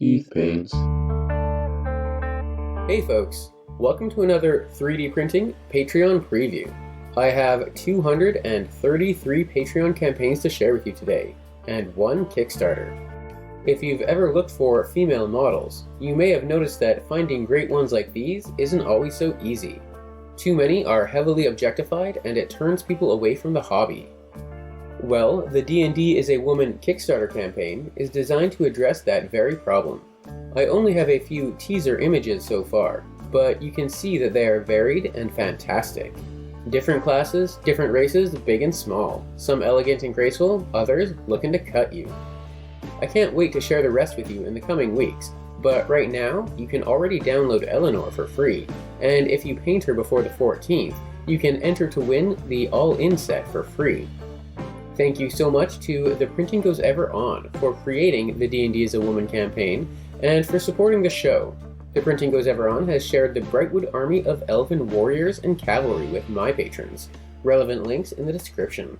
Eve Paints. Hey folks, welcome to another 3D printing Patreon preview. I have 233 Patreon campaigns to share with you today, and one Kickstarter. If you've ever looked for female models, you may have noticed that finding great ones like these isn't always so easy. Too many are heavily objectified and it turns people away from the hobby. Well, the D&D is a Woman Kickstarter campaign is designed to address that very problem. I only have a few teaser images so far, but you can see that they are varied and fantastic. Different classes, different races, big and small. Some elegant and graceful, others looking to cut you. I can't wait to share the rest with you in the coming weeks, but right now, you can already download Eleanor for free, and if you paint her before the 14th, you can enter to win the all-in set for free. Thank you so much to The Printing Goes Ever On for creating the D&D as a Woman campaign, and for supporting the show. The Printing Goes Ever On has shared the Brightwood army of elven warriors and cavalry with my patrons. Relevant links in the description.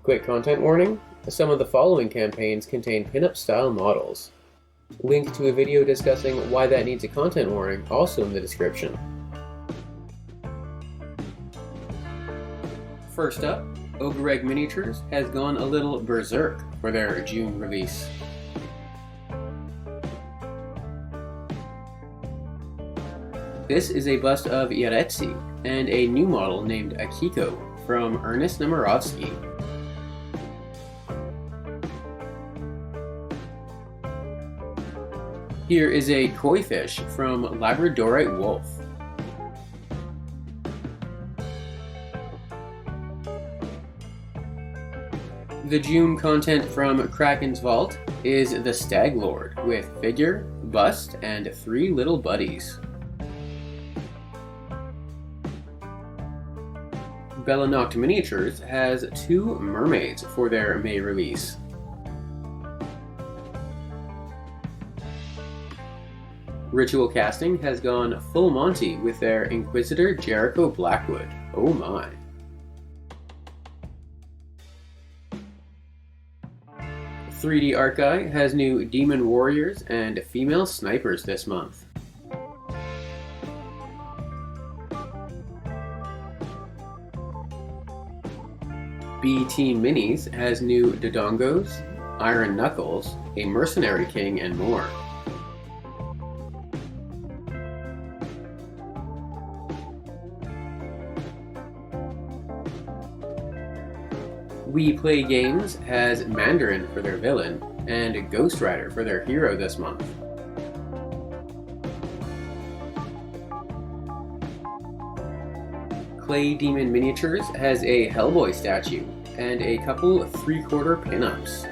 Quick content warning, some of the following campaigns contain pinup style models. Link to a video discussing why that needs a content warning also in the description. First up, Ogre Miniatures has gone a little berserk for their June release. This is a bust of Yaretsi and a new model named Akiko from Ernest Nemirovsky. Here is a koi fish from Labradorite Wolf. The June content from Kraken's Vault is the Stag Lord with figure, bust, and 3 little buddies. Bellanoct Miniatures has 2 mermaids for their May release. Ritual Casting has gone full Monty with their Inquisitor Jericho Blackwood. Oh my. .3D Art Guy has new Demon Warriors and Female Snipers this month. B-Team Minis has new Dodongos, Iron Knuckles, a Mercenary King, and more. We Play Games has Mandarin for their villain, and Ghost Rider for their hero this month. Clay Demon Miniatures has a Hellboy statue, and a couple 3/4 pinups.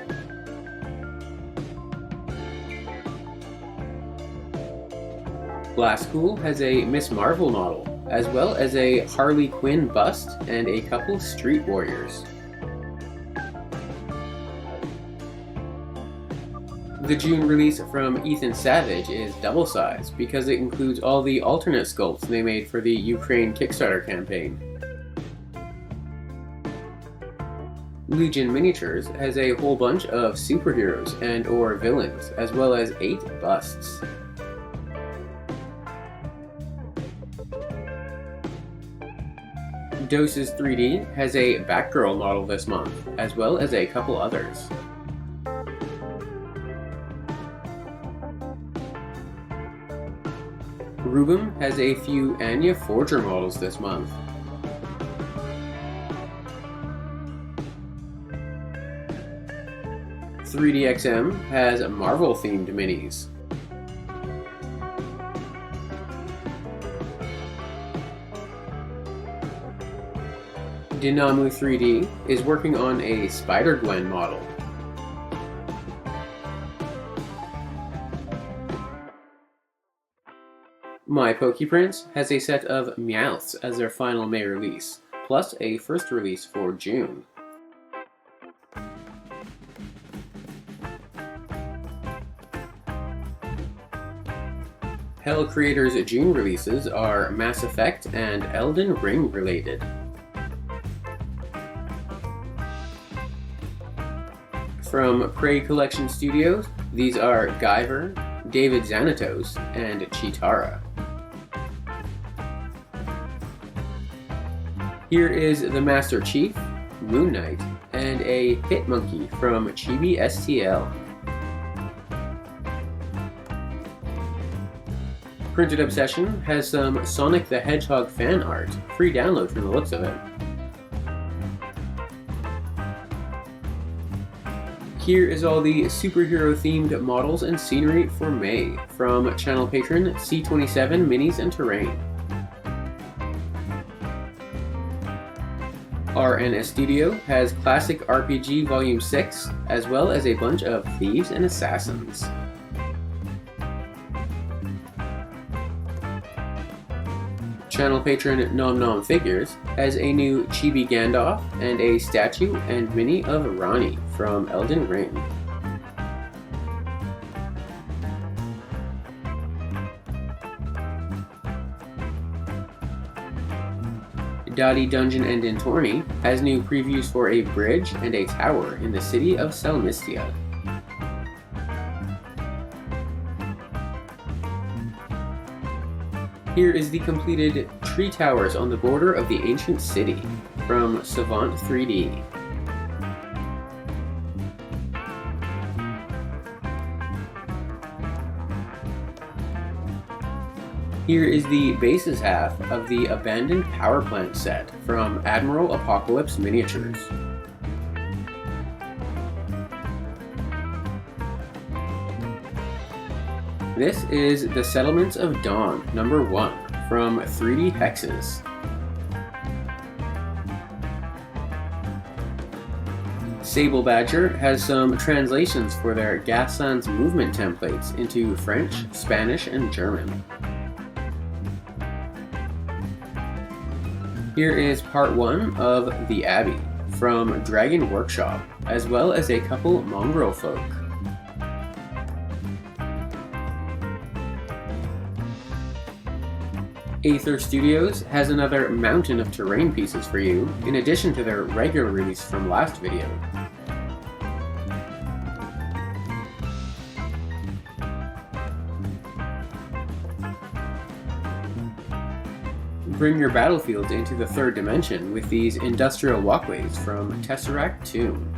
Glasscool has a Miss Marvel model, as well as a Harley Quinn bust and a couple Street Warriors. The June release from Ethan Savage is double sized because it includes all the alternate sculpts they made for the Ukraine Kickstarter campaign. Legion Miniatures has a whole bunch of superheroes and or villains, as well as 8 busts. Doses 3D has a Batgirl model this month, as well as a couple others. Rubum has a few Anya Forger models this month. .3DXM has Marvel-themed minis. Dinamu 3D is working on a Spider-Gwen model. My Pokeprints has a set of Meowths as their final May release, plus a first release for June. Hell Creators' June releases are Mass Effect and Elden Ring related. From Prey Collection Studios, these are Guyver, David Xanatos, and Chitara. Here is the Master Chief, Moon Knight, and a Hit Monkey from Chibi STL. Printed Obsession has some Sonic the Hedgehog fan art, free download from the looks of it. Here is all the superhero-themed models and scenery for May, from channel patron C27 Minis and Terrain. RNS Studio has Classic RPG Volume 6, as well as a bunch of Thieves and Assassins. Channel patron Nom Nom Figures has a new Chibi Gandalf and a statue and mini of Rani from Elden Ring. Dottie Dungeon and Intorni has new previews for a bridge and a tower in the city of Selmistia. Here is the completed Tree Towers on the Border of the Ancient City from Savant 3D. Here is the bases half of the Abandoned Power Plant set from Admiral Apocalypse Miniatures. This is the Settlements of Dawn number 1 from 3D Hexes. Sable Badger has some translations for their Gassan's movement templates into French, Spanish, and German. Here is part 1 of The Abbey from Dragon Workshop, as well as a couple mongrel folk. Aether Studios has another mountain of terrain pieces for you, in addition to their regular release from last video. Bring your battlefields into the third dimension with these industrial walkways from Tesseract Tomb.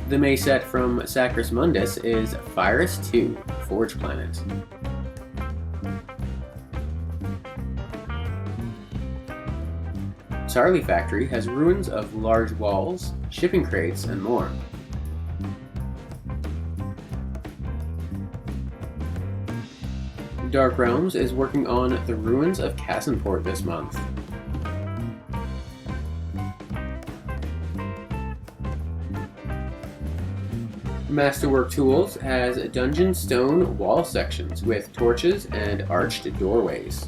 The May set from Sacris Mundus is Virus 2, Forge Planet. Sarley Factory has ruins of large walls, shipping crates, and more. Dark Realms is working on the ruins of Cassenport this month. Masterwork Tools has dungeon stone wall sections with torches and arched doorways.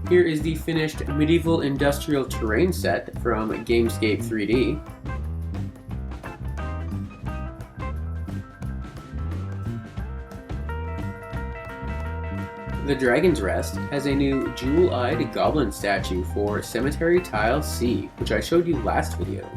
Here is the finished medieval industrial terrain set from Gamescape 3D. The Dragon's Rest has a new jewel-eyed goblin statue for Cemetery Tile C, which I showed you last video.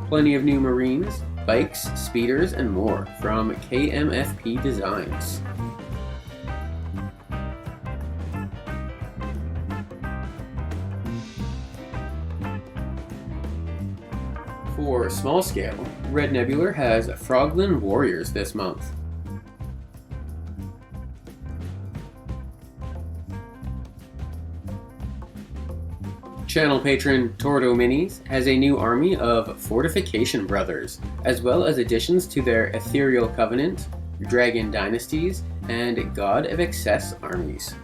Plenty of new marines, bikes, speeders, and more from KMFP Designs. For small scale, Red Nebular has Froglin Warriors this month. Channel patron Tordo Minis has a new army of Fortification Brothers, as well as additions to their Ethereal Covenant, Dragon Dynasties, and God of Excess armies.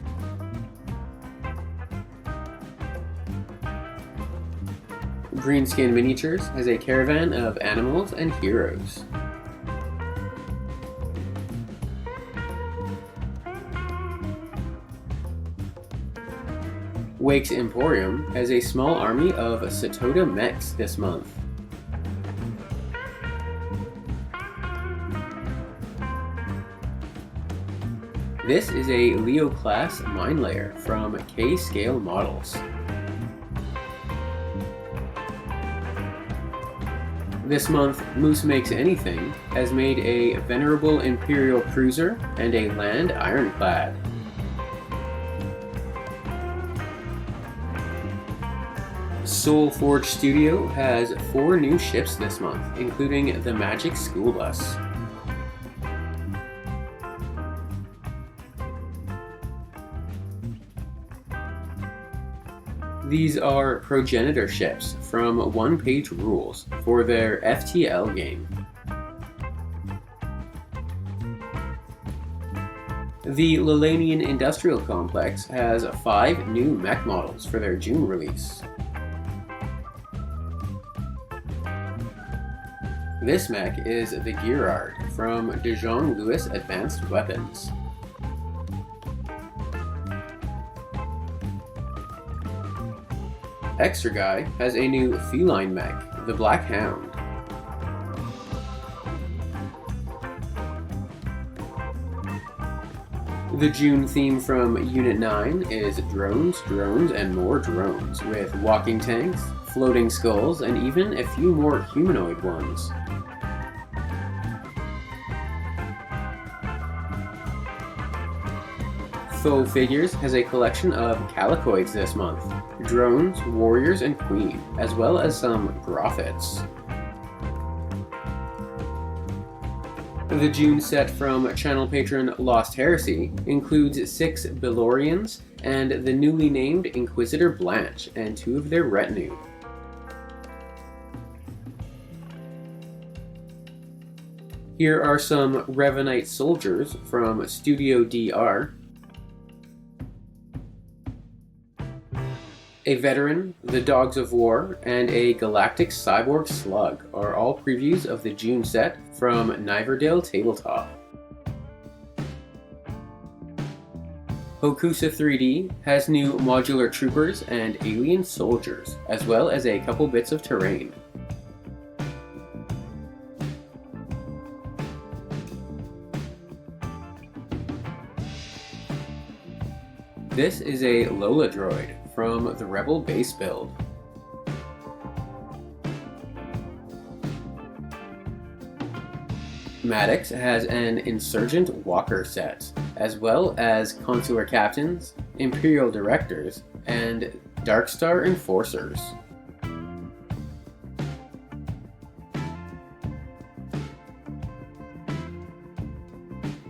Greenskin Miniatures has a caravan of animals and heroes. Wake's Emporium has a small army of Satoda Mechs this month. This is a Leo class mine layer from K-Scale Models. This month, Moose Makes Anything has made a Venerable Imperial Cruiser and a Land Ironclad. Soulforge Studio has 4 new ships this month, including the Magic School Bus. These are progenitor ships from one-page rules for their FTL game. The Lilanian Industrial Complex has 5 new mech models for their June release. This mech is the Girard from Dijon Lewis Advanced Weapons. Extra Guy has a new feline mech, the Black Hound. The June theme from Unit 9 is drones, drones, and more drones, with walking tanks, floating skulls, and even a few more humanoid ones. Faux Figures has a collection of Calicoids this month, drones, warriors, and queen, as well as some Groffits. The June set from channel patron Lost Heresy includes 6 Belorians and the newly named Inquisitor Blanche and 2 of their retinue. Here are some Revanite soldiers from Studio DR. A Veteran, the Dogs of War, and a Galactic Cyborg Slug are all previews of the June set from Niverdale Tabletop. Hokusa 3D has new modular troopers and alien soldiers, as well as a couple bits of terrain. This is a Lola droid from the Rebel base build. Maddox has an Insurgent Walker set, as well as Consular Captains, Imperial Directors, and Darkstar Enforcers.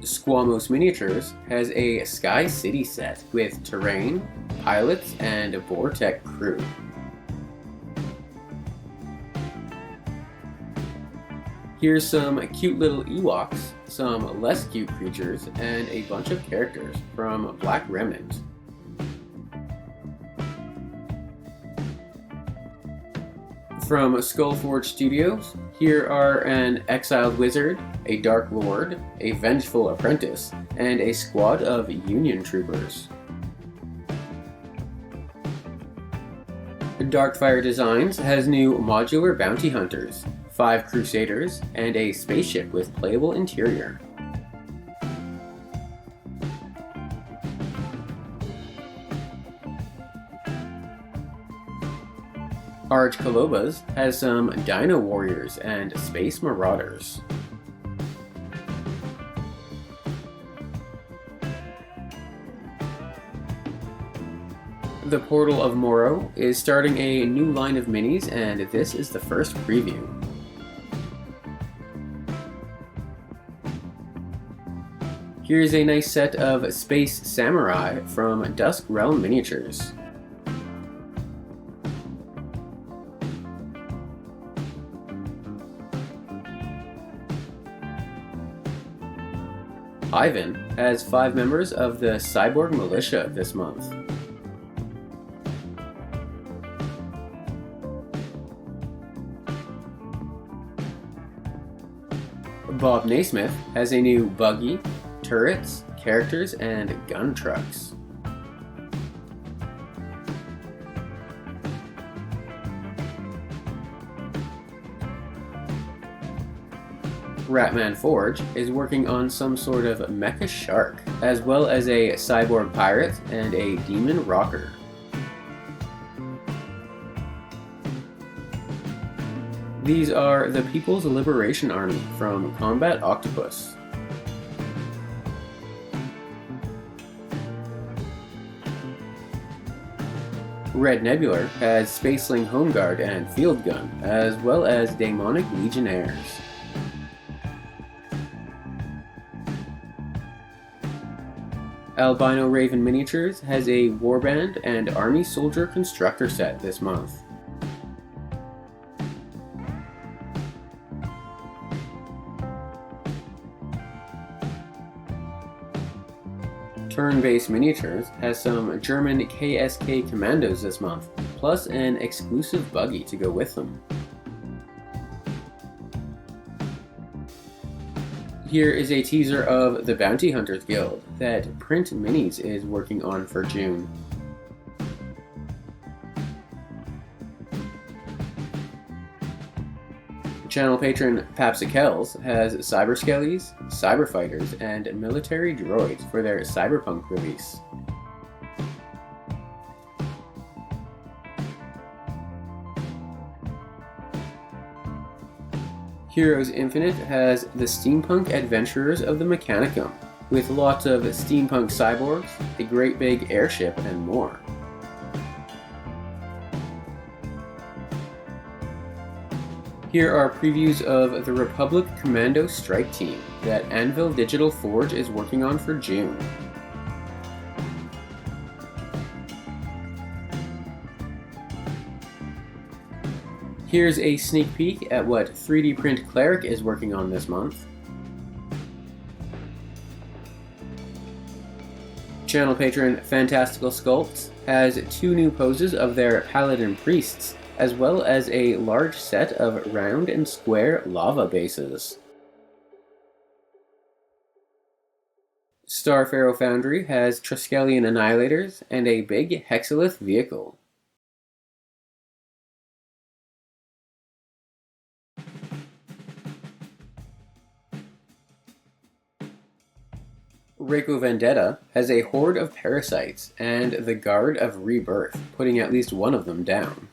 Squamos Miniatures has a Sky City set with terrain, pilots, and a Vortec crew. Here's some cute little Ewoks, some less cute creatures, and a bunch of characters from Black Remnant. From Skullforge Studios, here are an Exiled Wizard, a Dark Lord, a Vengeful Apprentice, and a squad of Union Troopers. Darkfire Designs has new modular bounty hunters, 5 crusaders, and a spaceship with playable interior. Arch Kolobas has some Dino Warriors and Space Marauders. The Portal of Moro is starting a new line of minis, and this is the first preview. Here's a nice set of Space Samurai from Dusk Realm Miniatures. Ivan has 5 members of the Cyborg Militia this month. Bob Naismith has a new buggy, turrets, characters, and gun trucks. Ratman Forge is working on some sort of mecha shark, as well as a cyborg pirate and a demon rocker. These are the People's Liberation Army from Combat Octopus. Red Nebular has Spaceling Home Guard and Field Gun, as well as Daemonic Legionnaires. Albino Raven Miniatures has a Warband and Army Soldier Constructor set this month. Turn-Based Miniatures has some German KSK Commandos this month, plus an exclusive buggy to go with them. Here is a teaser of the Bounty Hunters Guild that Print Minis is working on for June. Channel patron Papsicels has Cyber Skellies, Cyber Fighters, and Military Droids for their Cyberpunk release. Heroes Infinite has the Steampunk Adventurers of the Mechanicum, with lots of steampunk cyborgs, a great big airship, and more. Here are previews of the Republic Commando Strike Team that Anvil Digital Forge is working on for June. Here's a sneak peek at what 3D Print Cleric is working on this month. Channel patron Fantastical Sculpts has 2 new poses of their Paladin Priests, as well as a large set of round and square lava bases. Starpharaoh Foundry has Triskelion Annihilators and a big Hexalith vehicle. Reiko Vendetta has a horde of parasites and the Guard of Rebirth, putting at least one of them down.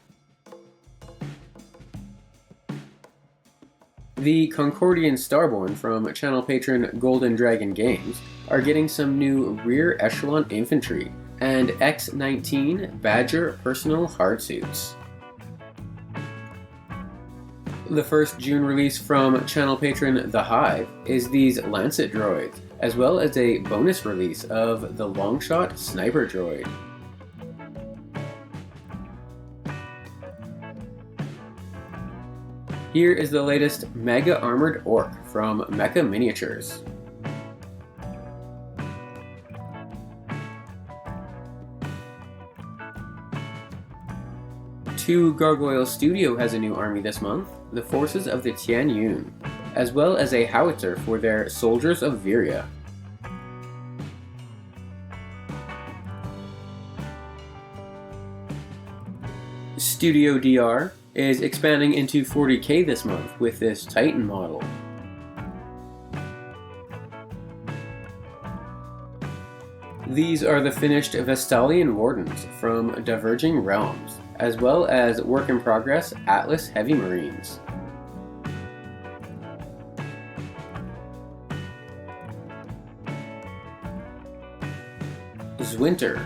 The Concordian Starborn from channel patron Golden Dragon Games are getting some new rear echelon infantry and X-19 Badger personal hardsuits. The first June release from channel patron The Hive is these Lancet droids, as well as a bonus release of the Longshot Sniper droid. Here is the latest Mega Armored Orc from Mecha Miniatures. Two Gargoyle Studio has a new army this month, the Forces of the Tian Yun, as well as a howitzer for their Soldiers of Viria. Studio DR is expanding into 40k this month with this Titan model. These are the finished Vestalian Wardens from Diverging Realms, as well as work in progress Atlas Heavy Marines. Zwinter,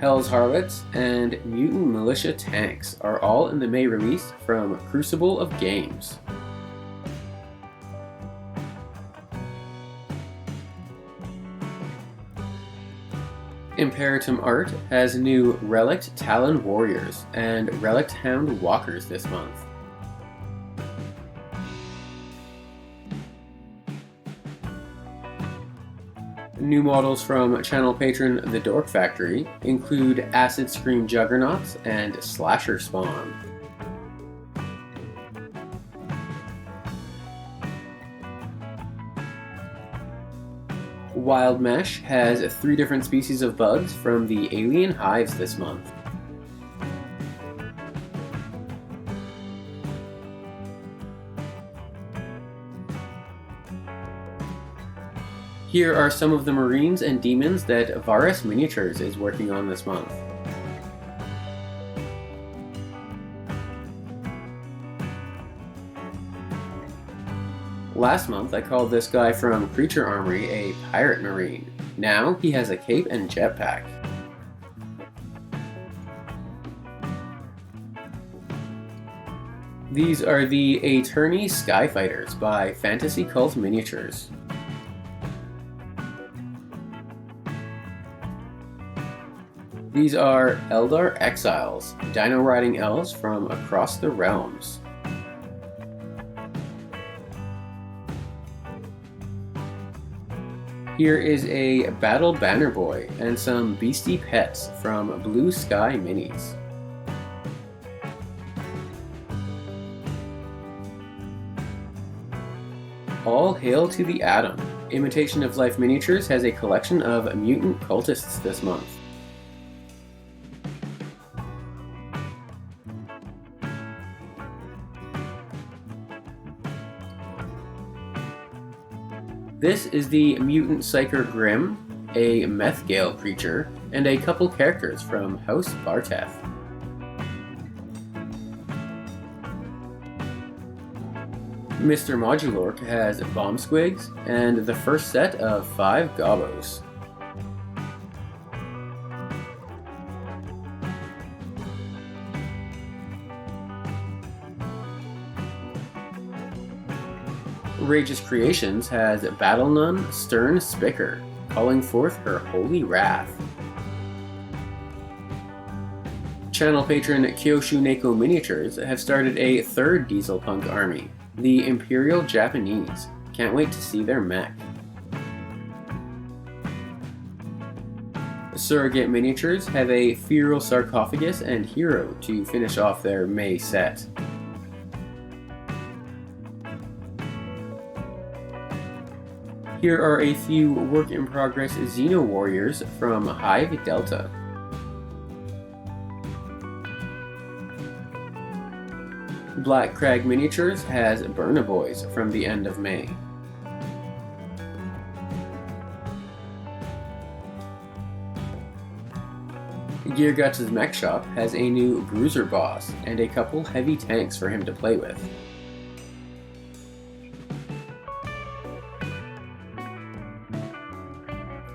Hell's Harlots, and Mutant Militia Tanks are all in the May release from Crucible of Games. Imperatum Art has new Relict Talon Warriors and Relict Hound Walkers this month. New models from channel patron The Dork Factory include Acid Scream Juggernauts and Slasher Spawn. Wild Mesh has 3 different species of bugs from the Alien Hives this month. Here are some of the Marines and Demons that Varus Miniatures is working on this month. Last month I called this guy from Creature Armory a Pirate Marine. Now he has a cape and jetpack. These are the Attorney Skyfighters by Fantasy Cult Miniatures. These are Eldar Exiles, Dino Riding Elves from across the realms. Here is a Battle Banner Boy and some beastie pets from Blue Sky Minis. All hail to the Atom. Imitation of Life Miniatures has a collection of mutant cultists this month. This is the Mutant Psyker Grim, a Methgale creature, and a couple characters from House Barteth. Mr. Modulork has Bomb Squigs and the first set of 5 Gobos. Rageous Creations has Battle Nun Stern Spicker, calling forth her holy wrath. Channel patron Kyoshu Neko Miniatures have started a third Diesel Punk army, the Imperial Japanese. Can't wait to see their mech. Surrogate Miniatures have a Feral Sarcophagus and Hero to finish off their May set. Here are a few work-in-progress Xeno Warriors from Hive Delta. Black Crag Miniatures has Burna Boys from the end of May. Gear Guts' Mech Shop has a new Bruiser Boss and a couple heavy tanks for him to play with.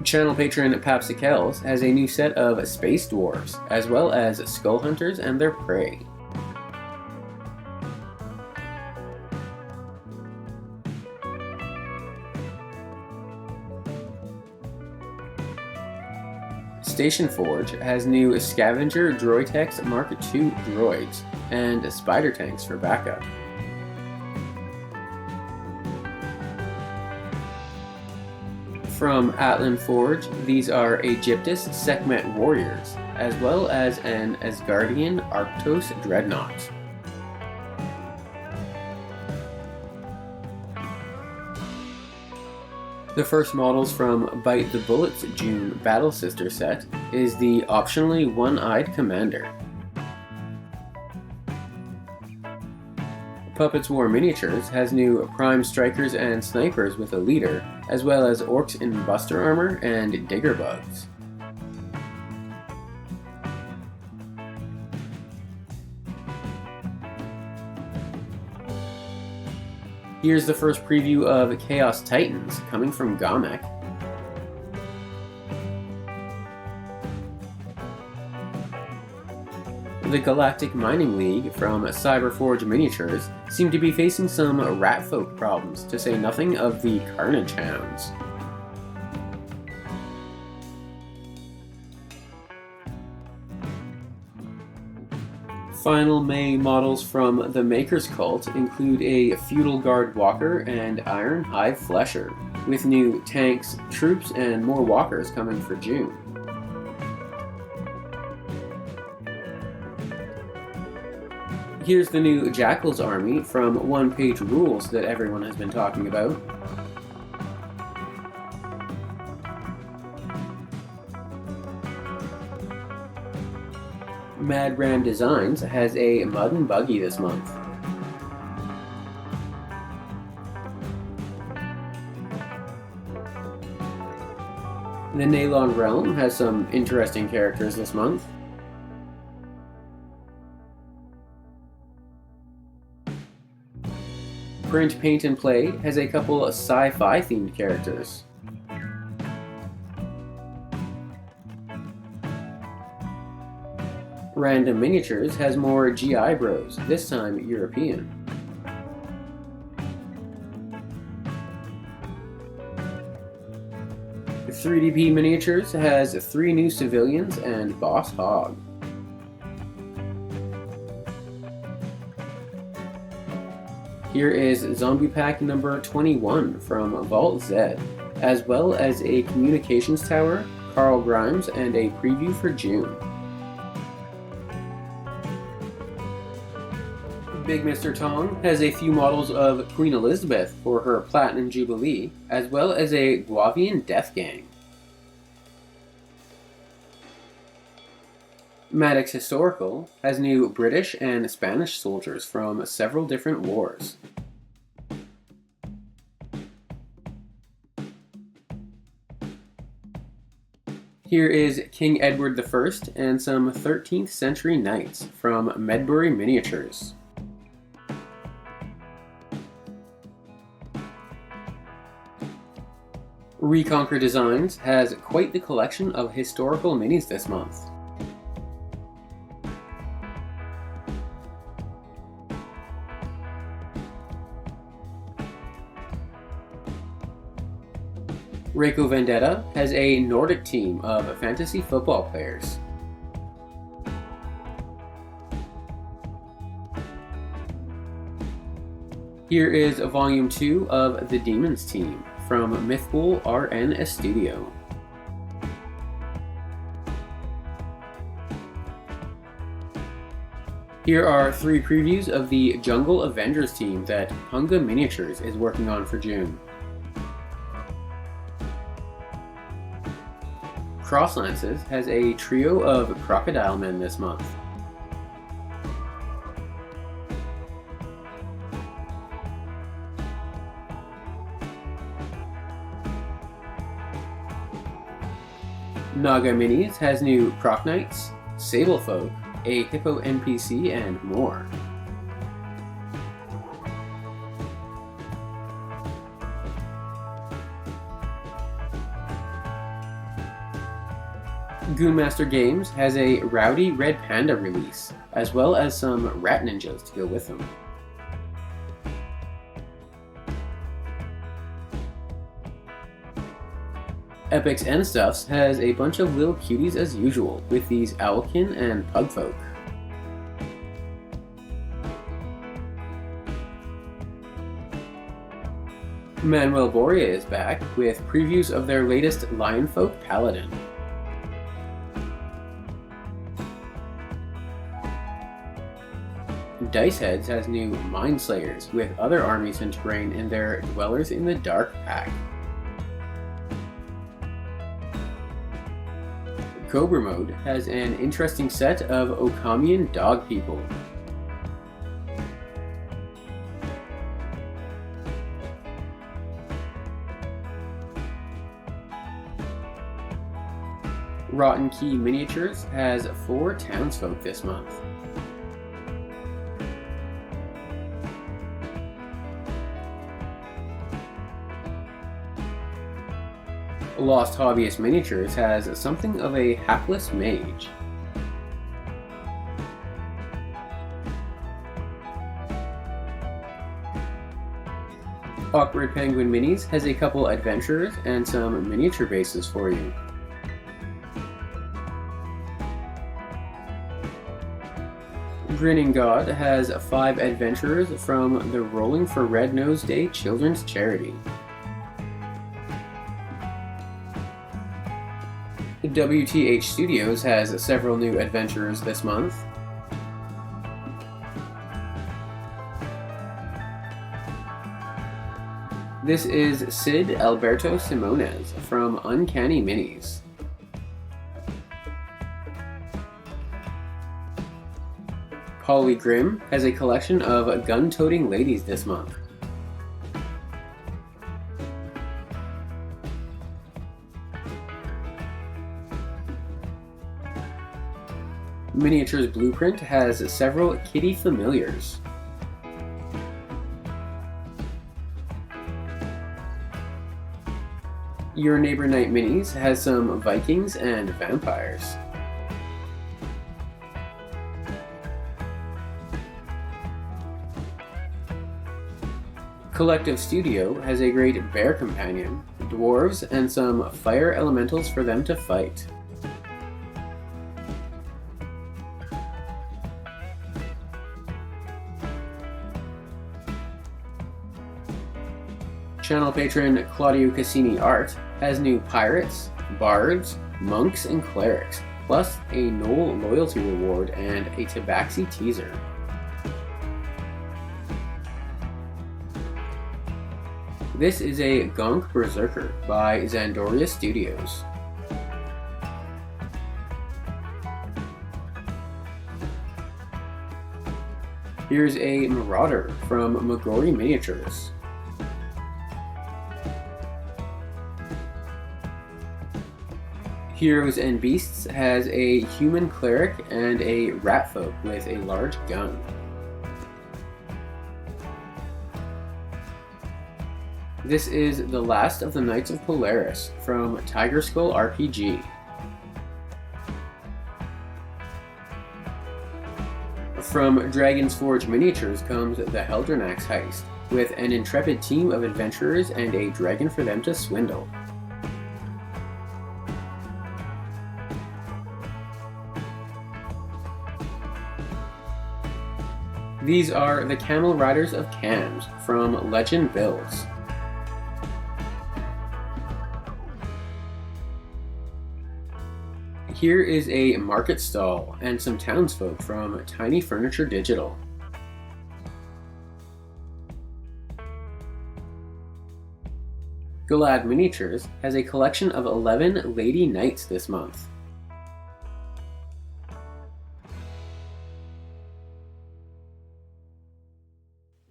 Channel patron Papsicels has a new set of Space Dwarves, as well as Skull Hunters and their prey. Station Forge has new Scavenger Droitex Mark II droids and spider tanks for backup. From Atlan Forge, these are Aegyptus Sekhmet Warriors, as well as an Asgardian Arctos Dreadnought. The first models from Bite the Bullets June Battle Sister set is the optionally one-eyed Commander. Puppets War Miniatures has new Prime Strikers and Snipers with a leader, as well as Orcs in Buster Armor and Digger Bugs. Here's the first preview of Chaos Titans coming from Gamek. The Galactic Mining League from Cyberforge Miniatures seem to be facing some ratfolk problems, to say nothing of the Karnage Hounds. Final May models from the Maker's Cult include a Feudal Guard Walker and Iron Hive Flesher, with new tanks, troops, and more walkers coming for June. Here's the new Jackal's army from One Page Rules that everyone has been talking about. Mad Ram Designs has a Mud and Buggy this month. The Nalon Realm has some interesting characters this month. Print, Paint, and Play has a couple of sci-fi themed characters. Random Miniatures has more GI Bros, this time European. 3DP Miniatures has 3 new civilians and Boss Hog. Here is Zombie Pack number 21 from Vault Z, as well as a communications tower, Carl Grimes, and a preview for June. Big Mr. Tong has a few models of Queen Elizabeth for her Platinum Jubilee, as well as a Guavian Death Gang. Maddox Historical has new British and Spanish soldiers from several different wars. Here is King Edward I and some 13th century knights from Medbury Miniatures. Reconquer Designs has quite the collection of historical minis this month. Reiko Vendetta has a Nordic team of fantasy football players. Here is Volume 2 of The Demons Team from Mythpool RN Studio. Here are 3 previews of the Jungle Avengers team that Hunga Miniatures is working on for June. Crosslances has a trio of Crocodile Men this month. Naga Minis has new Croc Knights, Sablefolk, a Hippo NPC, and more. Goonmaster Games has a Rowdy Red Panda release, as well as some Rat Ninjas to go with them. Epics and Stuffs has a bunch of little cuties as usual, with these Owlkin and Pugfolk. Manuel Boria is back with previews of their latest Lionfolk Paladin. Diceheads has new Mindslayers with other armies and terrain in their Dwellers in the Dark pack. Cobra Mode has an interesting set of Okamian dog people. Rotten Key Miniatures has 4 townsfolk this month. Lost Hobbyist Miniatures has something of a hapless mage. Awkward Penguin Minis has a couple adventurers and some miniature bases for you. Grinning God has 5 adventurers from the Rolling for Red Nose Day Children's Charity. WTH Studios has several new adventurers this month. This is Sid Alberto Simones from Uncanny Minis. Polly Grimm has a collection of gun-toting ladies this month. Miniatures Blueprint has several kitty familiars. Your Neighbor Night Minis has some Vikings and vampires. Collective Studio has a great bear companion, dwarves, and some fire elementals for them to fight. Channel patron Claudio Cassini Art has new pirates, bards, monks, and clerics, plus a Knoll loyalty reward and a Tabaxi teaser. This is a Gonk Berserker by Zandoria Studios. Here's a Marauder from Magori Miniatures. Heroes and Beasts has a human cleric and a rat folk with a large gun. This is The Last of the Knights of Polaris from Tiger Skull RPG. From Dragon's Forge Miniatures comes the Heldranax Heist, with an intrepid team of adventurers and a dragon for them to swindle. These are the Camel Riders of Cams from Legend Builds. Here is a market stall and some townsfolk from Tiny Furniture Digital. Galad Miniatures has a collection of 11 Lady Knights this month.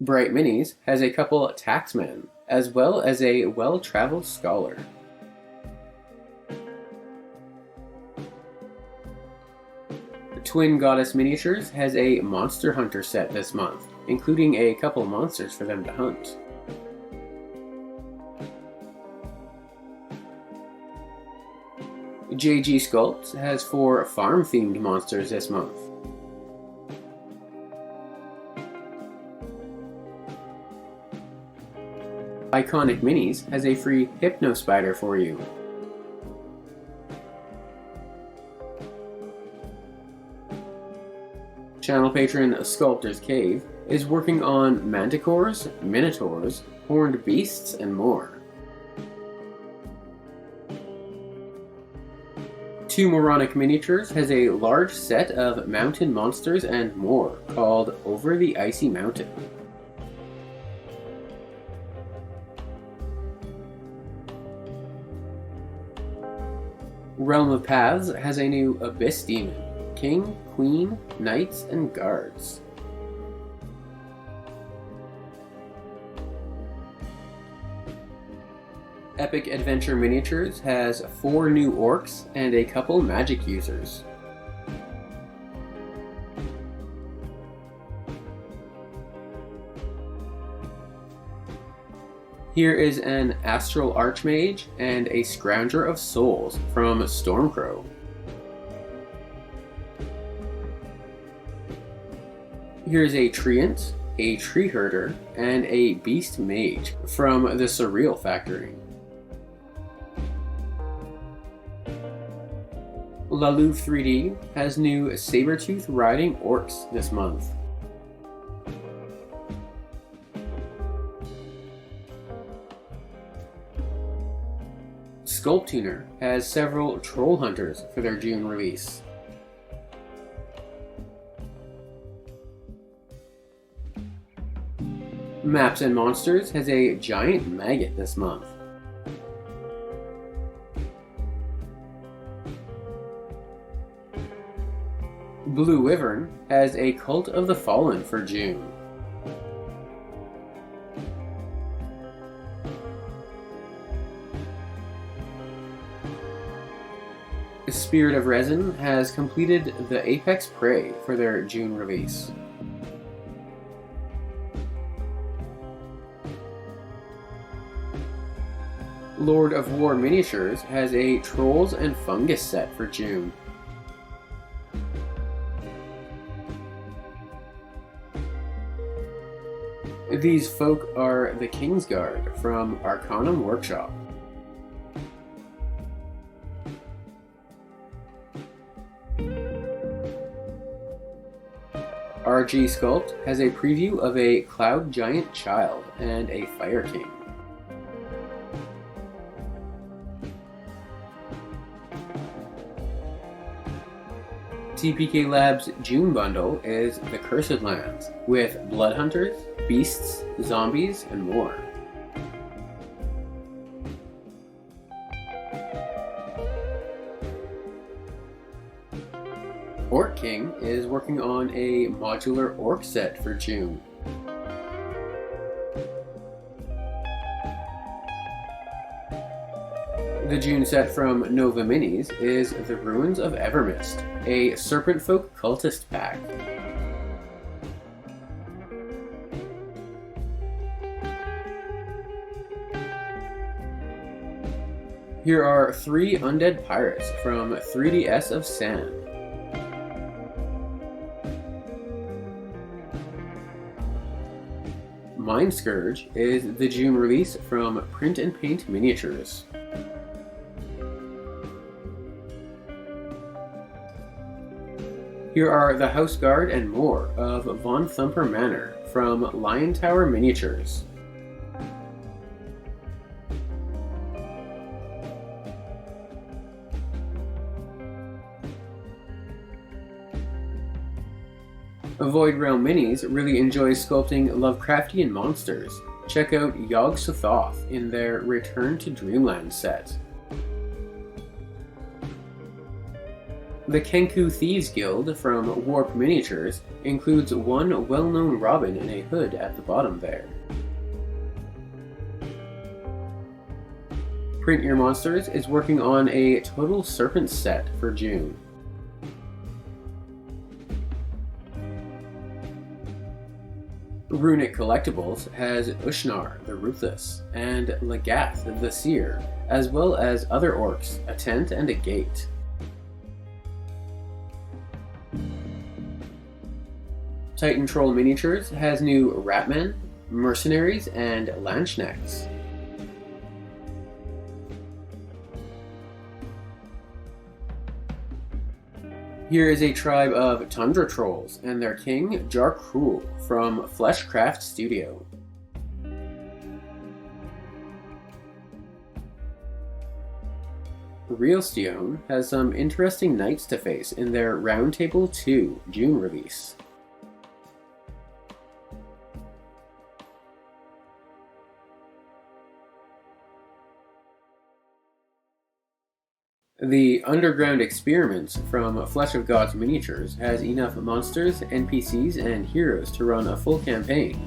Bright Minis has a couple taxmen, as well as a well-traveled scholar. Twin Goddess Miniatures has a Monster Hunter set this month, including a couple monsters for them to hunt. JG Sculpt has 4 farm-themed monsters this month. Iconic Minis has a free Hypno Spider for you. Channel patron Sculptor's Cave is working on manticores, minotaurs, horned beasts, and more. Two Moronic Miniatures has a large set of mountain monsters and more called Over the Icy Mountain. Realm of Paths has a new Abyss Demon, King, Queen, Knights, and Guards. Epic Adventure Miniatures has 4 new orcs and a couple magic users. Here is an Astral Archmage and a Scrounger of Souls from Stormcrow. Here's a Treant, a Tree Herder, and a Beast Mage from the Surreal Factory. Lalou 3D has new Sabertooth Riding Orcs this month. Sculptuner has several Troll Hunters for their June release. Maps and Monsters has a giant maggot this month. Blue Wyvern has a Cult of the Fallen for June. Spirit of Resin has completed the Apex Prey for their June release. Lord of War Miniatures has a Trolls and Fungus set for June. These folk are the Kingsguard from Arcanum Workshop. RG Sculpt has a preview of a Cloud Giant Child and a Fire King. TPK Labs' June bundle is The Cursed Lands, with Blood Hunters, Beasts, Zombies, and more. Orc King is working on a modular orc set for June. The June set from Nova Minis is The Ruins of Evermist, a Serpent Folk Cultist pack. Here are 3 Undead Pirates from 3DS of Sand. Mind Scourge is the June release from Print and Paint Miniatures. Here are the House Guard and more of Von Thumper Manor from Lion Tower Miniatures. Void Realm Minis really enjoys sculpting Lovecraftian monsters. Check out Yog Sothoth in their Return to Dreamland set. The Kenku Thieves Guild from Warp Miniatures includes one well-known Robin in a hood at the bottom there. Print Your Monsters is working on a Total Serpent set for June. Runic Collectibles has Ushnar the Ruthless and Lagath the Seer, as well as other orcs, a tent and a gate. Titan Troll Miniatures has new Ratmen, Mercenaries, and Lanchnecks. Here is a tribe of Tundra Trolls and their king, Jar Cruel, from Fleshcraft Studio. Realsteon has some interesting knights to face in their Roundtable 2 June release. The Underground Experiments from Flesh of Gods Miniatures has enough monsters, NPCs, and heroes to run a full campaign.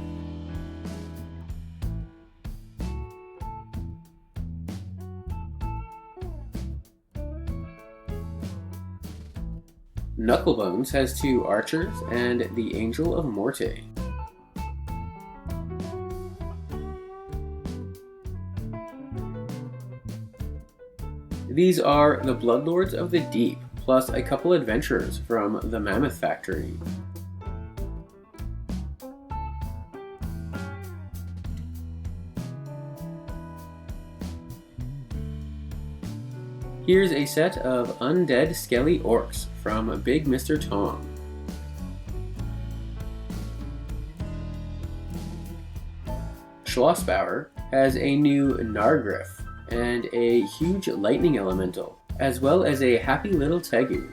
Knucklebones has 2 archers and the Angel of Morte. These are the Bloodlords of the Deep, plus a couple adventurers from the Mammoth Factory. Here's a set of Undead Skelly Orcs from Big Mr. Tom. Schlossbauer has a new Nargriff and a huge lightning elemental, as well as a happy little Tegu.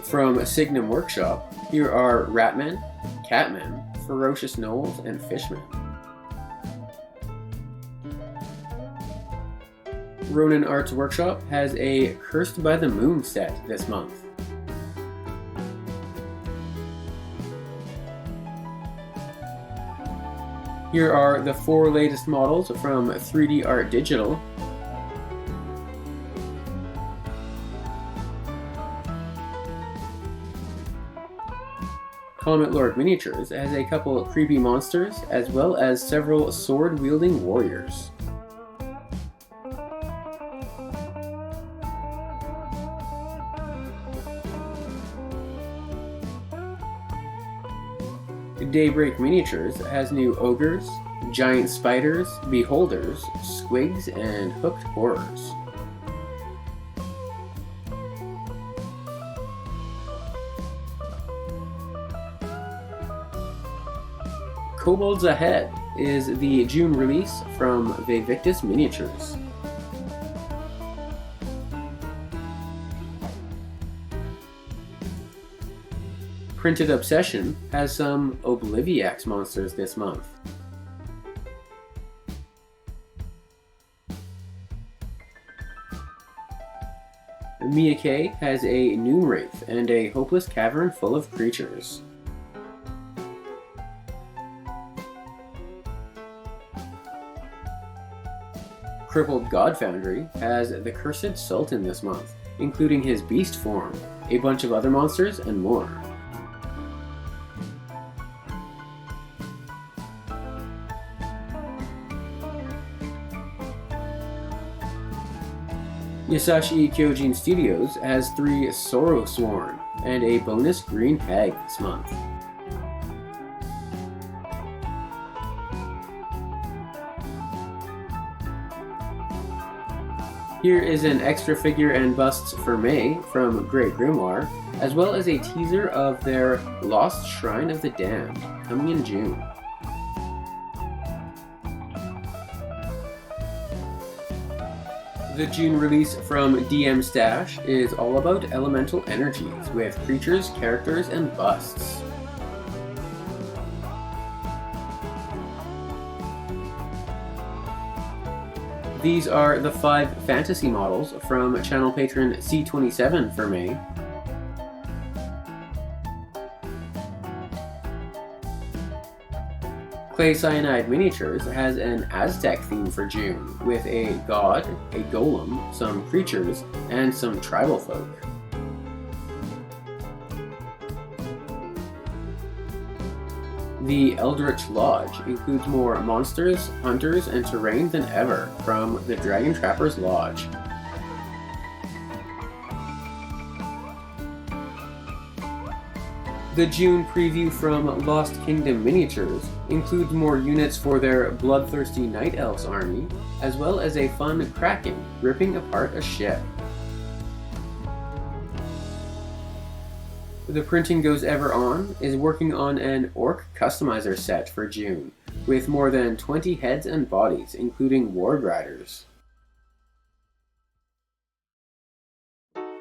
From Signum Workshop, here are Ratmen, Catmen, Ferocious Gnolls, and Fishmen. Ronin Arts Workshop has a Cursed by the Moon set this month. Here are the 4 latest models from 3D Art Digital. Comet Lord Miniatures has a couple of creepy monsters, as well as several sword-wielding warriors. Daybreak Miniatures has new ogres, giant spiders, beholders, squigs, and hooked horrors. Kobolds Ahead is the June release from Vivictus Miniatures. Printed Obsession has some Obliviax monsters this month. Miyake has a Noon Wraith and a Hopeless Cavern full of creatures. Crippled God Foundry has the Cursed Sultan this month, including his beast form, a bunch of other monsters, and more. Yasashi Kyojin Studios has 3 Sorrow Sworn and a bonus Green Hag this month. Here is an extra figure and busts for May from Great Grimoire, as well as a teaser of their Lost Shrine of the Damned, coming in June. The June release from DM Stash is all about elemental energies with creatures, characters, and busts. These are the 5 fantasy models from channel patron C27 for May. Clay Cyanide Miniatures has an Aztec theme for June, with a god, a golem, some creatures, and some tribal folk. The Eldritch Lodge includes more monsters, hunters, and terrain than ever from the Dragon Trapper's Lodge. The June preview from Lost Kingdom Miniatures includes more units for their bloodthirsty Night Elves army, as well as a fun Kraken ripping apart a ship. The Printing Goes Ever On is working on an Orc Customizer set for June, with more than 20 heads and bodies, including Ward Riders.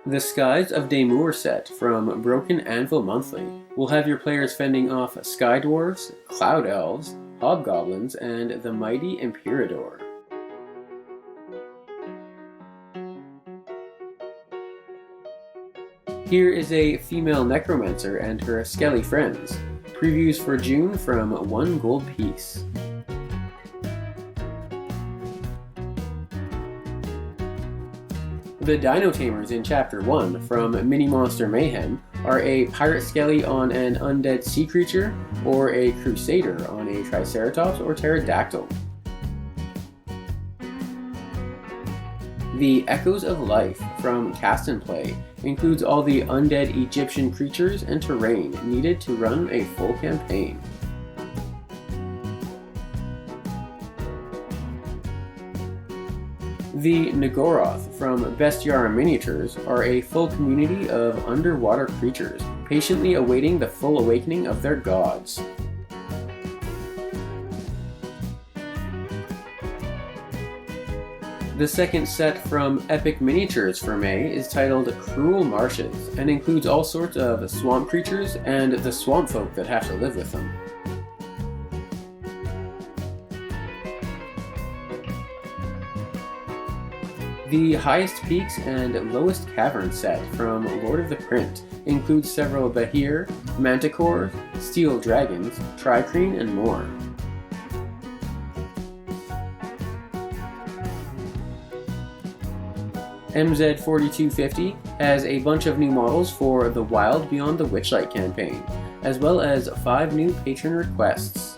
The Skies of Daemur set from Broken Anvil Monthly will have your players fending off Sky Dwarves, Cloud Elves, Hobgoblins, and the mighty Imperador. Here is a female necromancer and her skelly friends. Previews for June from 1 gold piece. The Dino Tamers in Chapter 1 from Mini Monster Mayhem are a pirate skelly on an undead sea creature, or a crusader on a triceratops or pterodactyl. The Echoes of Life from Cast and Play includes all the undead Egyptian creatures and terrain needed to run a full campaign. The Nagoroth from Bestiara Miniatures are a full community of underwater creatures, patiently awaiting the full awakening of their gods. The second set from Epic Miniatures for May is titled Cruel Marshes, and includes all sorts of swamp creatures and the swamp folk that have to live with them. The Highest Peaks and Lowest Caverns set from Lord of the Print includes several Bahir, Manticores, Steel Dragons, Tricrine, and more. MZ4250 has a bunch of new models for the Wild Beyond the Witchlight campaign, as well as 5 new patron requests.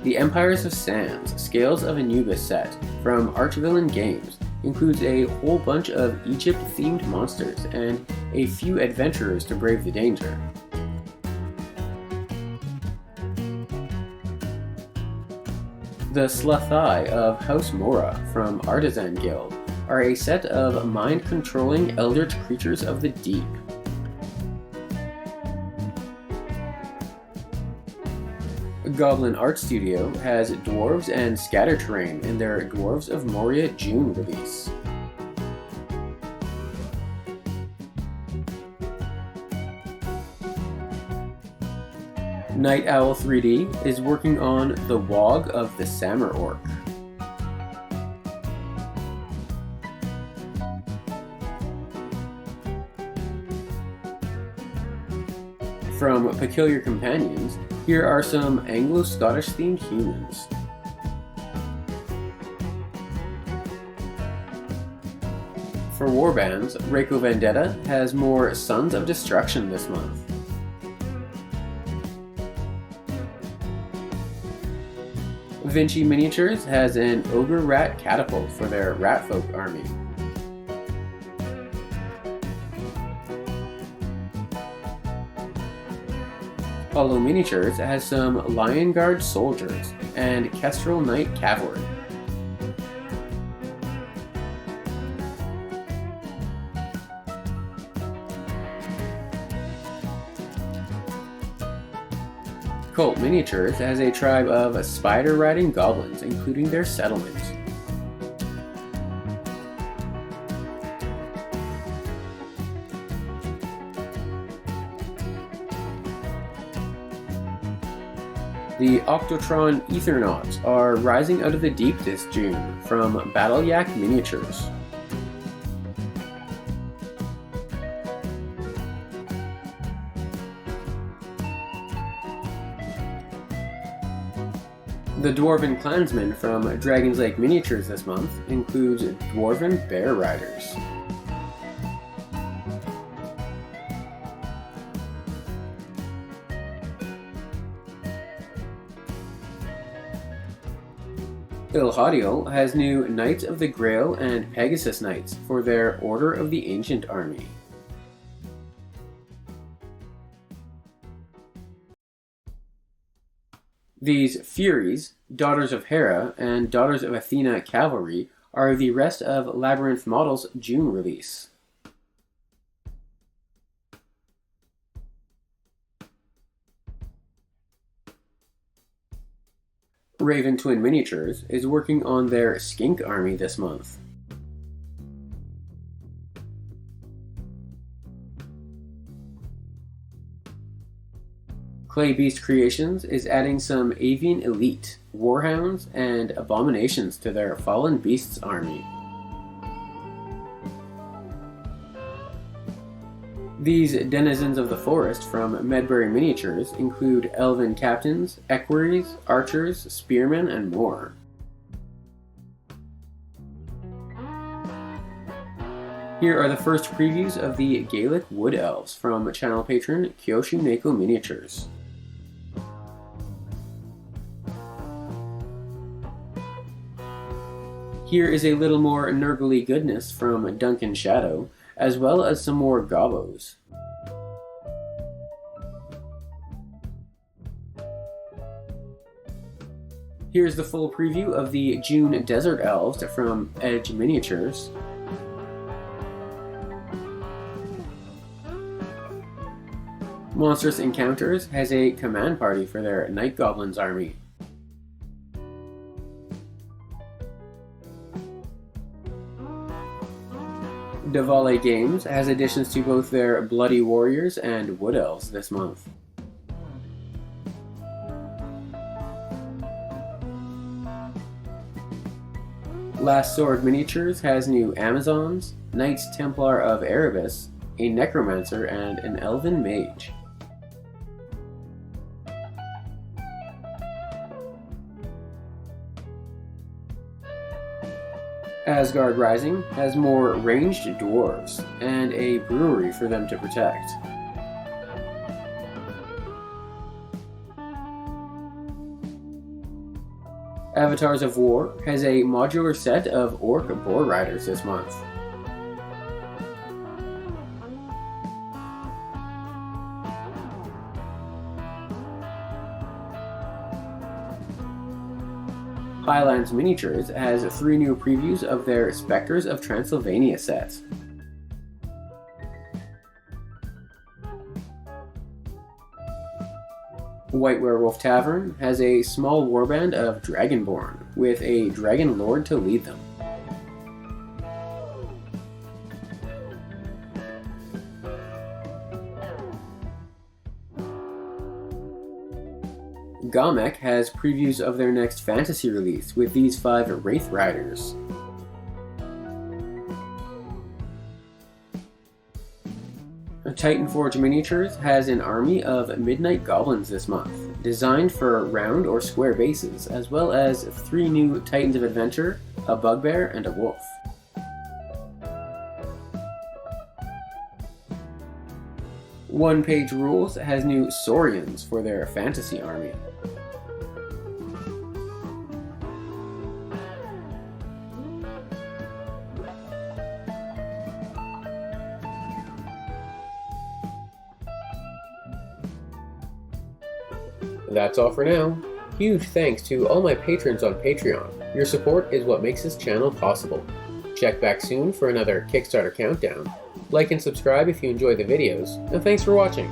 The Empires of Sands Scales of Anubis set from Archvillain Games includes a whole bunch of Egypt-themed monsters and a few adventurers to brave the danger. The Slathai of House Mora from Artisan Guild are a set of mind-controlling eldritch creatures of the deep. Goblin Art Studio has Dwarves and Scatter Terrain in their Dwarves of Moria June release. Night Owl 3D is working on the Wog of the Samur Orc. From Peculiar Companions, here are some Anglo-Scottish themed humans. For Warbands, Reiko Vendetta has more Sons of Destruction this month. Vinci Miniatures has an Ogre Rat Catapult for their Ratfolk army. Hollow Miniatures has some Lion Guard soldiers and Kestrel Knight cavalry. Cult Miniatures has a tribe of spider-riding goblins, including their settlement. The Octotron Ethernauts are rising out of the deep this June from Battle Yak Miniatures. The Dwarven Clansman from Dragon's Lake Miniatures this month includes Dwarven Bear Riders. Ilhadiel has new Knights of the Grail and Pegasus Knights for their Order of the Ancient army. These Furies, Daughters of Hera, and Daughters of Athena cavalry are the rest of Labyrinth Model's June release. Raven Twin Miniatures is working on their Skink army this month. Clay Beast Creations is adding some Avian Elite, Warhounds, and Abominations to their Fallen Beasts army. These denizens of the forest from Medbury Miniatures include Elven Captains, Equerries, Archers, Spearmen, and more. Here are the first previews of the Gaelic Wood Elves from channel patron Kyoshu Neko Miniatures. Here is a little more Nurgly goodness from Duncan Shadow, as well as some more Gobbos. Here's the full preview of the June Desert Elves from Edge Miniatures. Monstrous Encounters has a command party for their Night Goblins army. Davale Games has additions to both their Bloody Warriors and Wood Elves this month. Last Sword Miniatures has new Amazons, Knights Templar of Erebus, a Necromancer, and an Elven Mage. Asgard Rising has more ranged dwarves and a brewery for them to protect. Avatars of War has a modular set of Orc Boar Riders this month. Highlands Miniatures has 3 new previews of their Spectres of Transylvania set. White Werewolf Tavern has a small warband of Dragonborn, with a Dragon Lord to lead them. Mechs has previews of their next fantasy release with these 5 Wraith Riders. Titanforge Miniatures has an army of Midnight Goblins this month, designed for round or square bases, as well as 3 new Titans of Adventure, a Bugbear, and a Wolf. One Page Rules has new Saurians for their fantasy army. That's all for now. Huge thanks to all my patrons on Patreon. Your support is what makes this channel possible. Check back soon for another Kickstarter countdown. Like and subscribe if you enjoy the videos, and thanks for watching.